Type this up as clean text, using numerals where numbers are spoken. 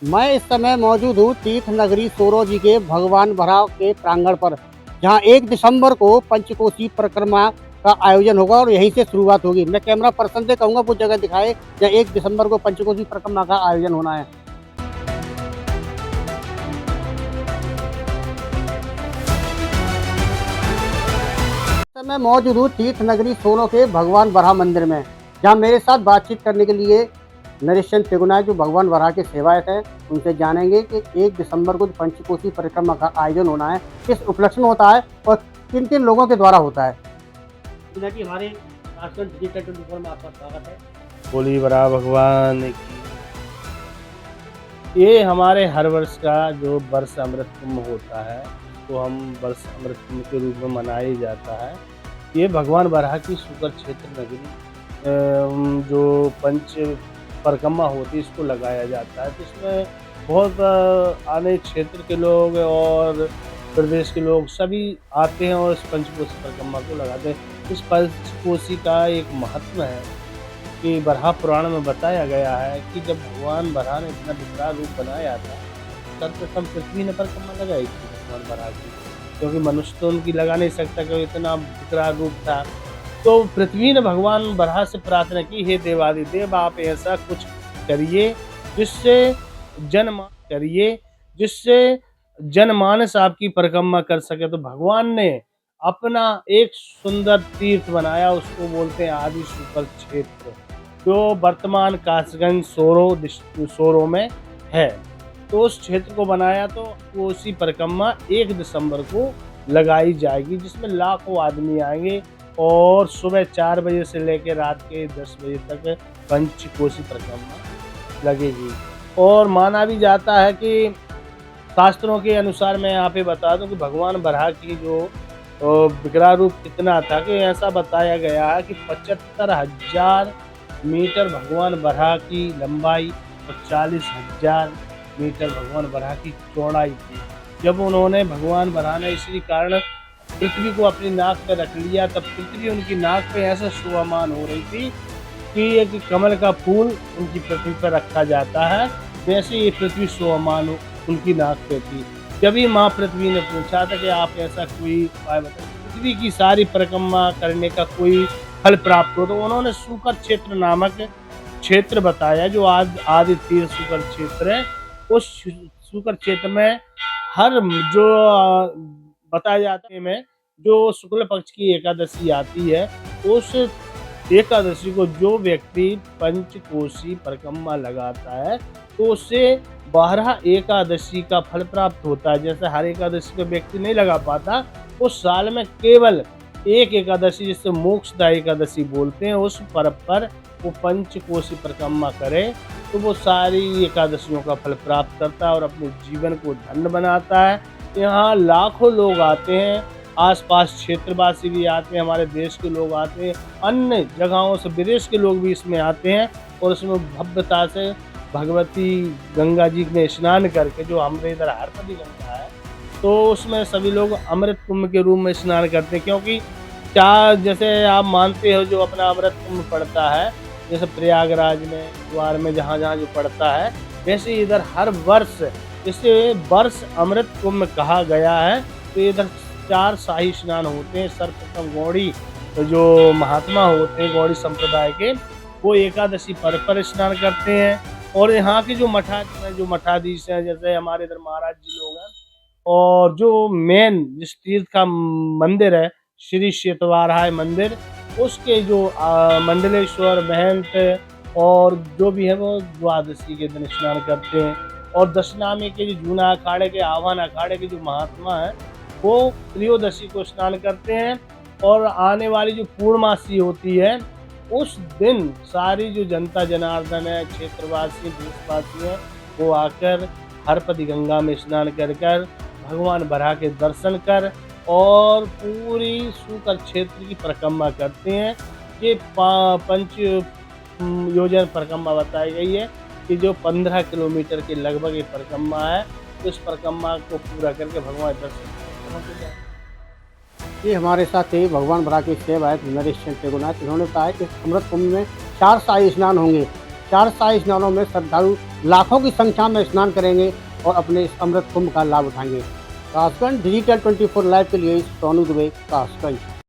मैं इस समय मौजूद हूँ तीर्थ नगरी सोरो जी के भगवान भराव के प्रांगण पर, जहाँ 1 दिसंबर को पंचकोसी परिक्रमा का आयोजन होगा और यहीं से शुरुआत होगी। मैं कैमरा पर्सन से कहूँगा वो जगह दिखाए, जहाँ 1 दिसंबर को पंचकोसी परिक्रमा का आयोजन होना है। इस समय मौजूद हूँ तीर्थ नगरी सोरो के भगवान बराह मंदिर में, जहाँ मेरे साथ बातचीत करने के लिए नरेश चंद तिगुना जो भगवान बराह के सेवायत हैं, उनसे जानेंगे कि 1 दिसंबर को जो पंचकोसी परिक्रमा का आयोजन होना है, किस उपलक्ष्य में होता है और किन-किन लोगों के द्वारा होता है। तिगुना जी, हमारे राजगढ़ डिजिटल 24 में आपका स्वागत है। बोली बराह भगवान की। ये हमारे हर वर्ष का जो वर्ष अमृत कुंभ होता है, तो हम वर्ष अमृत कुंभ के रूप में मनाया जाता है। ये भगवान बराह की शुकर क्षेत्र नगरी जो पंच परिक्रमा होती है, इसको लगाया जाता है। तो इसमें बहुत अनेक क्षेत्र के लोग और प्रदेश के लोग सभी आते हैं और इस पंचकोसी परिक्रमा को लगाते हैं। इस पंचकोसी का एक महत्व है कि बराह पुराण में बताया गया है कि जब भगवान बराह ने इतना विकराल रूप बनाया था, सर्वप्रथम पृथ्वी ने परिक्रमा लगाई थी भगवान बराह की, क्योंकि मनुष्य तो उनकी लगा नहीं सकता क्योंकि इतना विकराल रूप था। तो पृथ्वी ने भगवान बराह से प्रार्थना की, हे देवादिदेव आप ऐसा कुछ करिए जिससे करिए जिससे जनमानस आपकी परिक्रमा कर सके। तो भगवान ने अपना एक सुंदर तीर्थ बनाया, उसको बोलते हैं आदि शुकर क्षेत्र, जो वर्तमान कासगंज सोरो में है। तो उस क्षेत्र को बनाया तो कोसी परिक्रमा 1 दिसंबर को लगाई जाएगी, जिसमें लाखों आदमी आएंगे और सुबह 4 बजे से लेकर रात के 10 बजे तक पंचकोसी परिक्रमा लगेगी। और माना भी जाता है कि शास्त्रों के अनुसार मैं यहाँ पे बता दूं कि भगवान बराह की जो विकराल रूप कितना था कि ऐसा बताया गया है कि 75,000 मीटर भगवान बराह की लंबाई और 40,000 मीटर भगवान बराह की चौड़ाई थी। जब उन्होंने भगवान बराह ने इसी कारण पृथ्वी को अपनी नाक पे रख लिया, तब पृथ्वी उनकी नाक पे ऐसा शोभामान हो रही थी कि एक कमल का फूल उनकी पृथ्वी पर रखा जाता है, वैसे ये पृथ्वी शोभामान उनकी नाक पे थी। जब ही माँ पृथ्वी ने पूछा था कि आप ऐसा कोई उपाय बताइए पृथ्वी की सारी परिक्रमा करने का कोई फल प्राप्त हो, तो उन्होंने शुकर क्षेत्र नामक क्षेत्र बताया, जो आज आदि तीर्थ शुकर क्षेत्र है। उस शुकर क्षेत्र में हर जो बताया जाता है में जो शुक्ल पक्ष की एकादशी आती है, उस एकादशी को जो व्यक्ति पंचकोसी परिक्रमा लगाता है, तो उससे 12 एकादशी का फल प्राप्त होता है। जैसे हर एकादशी को व्यक्ति नहीं लगा पाता, उस साल में केवल एक एकादशी, जिसे मोक्षदायी एकादशी बोलते हैं, उस पर्व पर वो पंचकोसी परिक्रमा करे तो वो सारी एकादशियों का फल प्राप्त करता है और अपने जीवन को धन्य बनाता है। यहाँ लाखों लोग आते हैं, आसपास क्षेत्रवासी भी आते हैं, हमारे देश के लोग आते हैं, अन्य जगहों से विदेश के लोग भी इसमें आते हैं और इसमें भव्यता से भगवती गंगा जी में स्नान करके, जो हमारे इधर हरपदी गंगा है, तो उसमें सभी लोग अमृत कुंभ के रूप में स्नान करते हैं। क्योंकि क्या जैसे आप मानते हो जो अपना अमृत कुंभ पड़ता है, जैसे प्रयागराज में द्वार में जहाँ जहाँ जो पड़ता है, वैसे इधर हर वर्ष इसे वर्ष अमृत कुंभ कहा गया है। तो इधर 4 शाही स्नान होते हैं। सर्वप्रथम गौड़ी जो महात्मा होते हैं गौड़ी संप्रदाय के, वो एकादशी पर्व पर स्नान करते हैं। और यहाँ के जो मठाधीश हैं, जैसे हमारे इधर महाराज जी लोग हैं, और जो मेन जिस तीर्थ का मंदिर है श्री श्वेतवाराह मंदिर, उसके जो मंडलेश्वर महंत और जो भी है वो द्वादशी के दिन स्नान करते हैं। और दशनामी के जो जूना अखाड़े के आह्वान अखाड़े के जो महात्मा है, वो त्रयोदशी को स्नान करते हैं। और आने वाली जो पूर्णमासी होती है, उस दिन सारी जो जनता जनार्दन है, क्षेत्रवासी देशवासी हैं, वो आकर हरपदी गंगा में स्नान कर भगवान बराह के दर्शन कर और पूरी शुकर क्षेत्र की परिक्रमा करते हैं। ये पंच योजन परिक्रमा बताई गई है कि जो 15 किलोमीटर के लगभग ये परिक्रमा है। तो इस परिक्रमा को पूरा करके भगवान दर्शन पहुँच जाए। ये हमारे साथ थे भगवान बराह के सेवायत नरेश चंद तिगुना। इन्होंने बताया कि अमृत कुंभ में 4 शाही स्नान होंगे। 4 शाही स्नानों में श्रद्धालु लाखों की संख्या में स्नान करेंगे और अपने इस अमृत कुंभ का लाभ उठाएंगे। कासगंज डिजिटल 24 लाइव के लिए सोनू दुबे, कासगंज।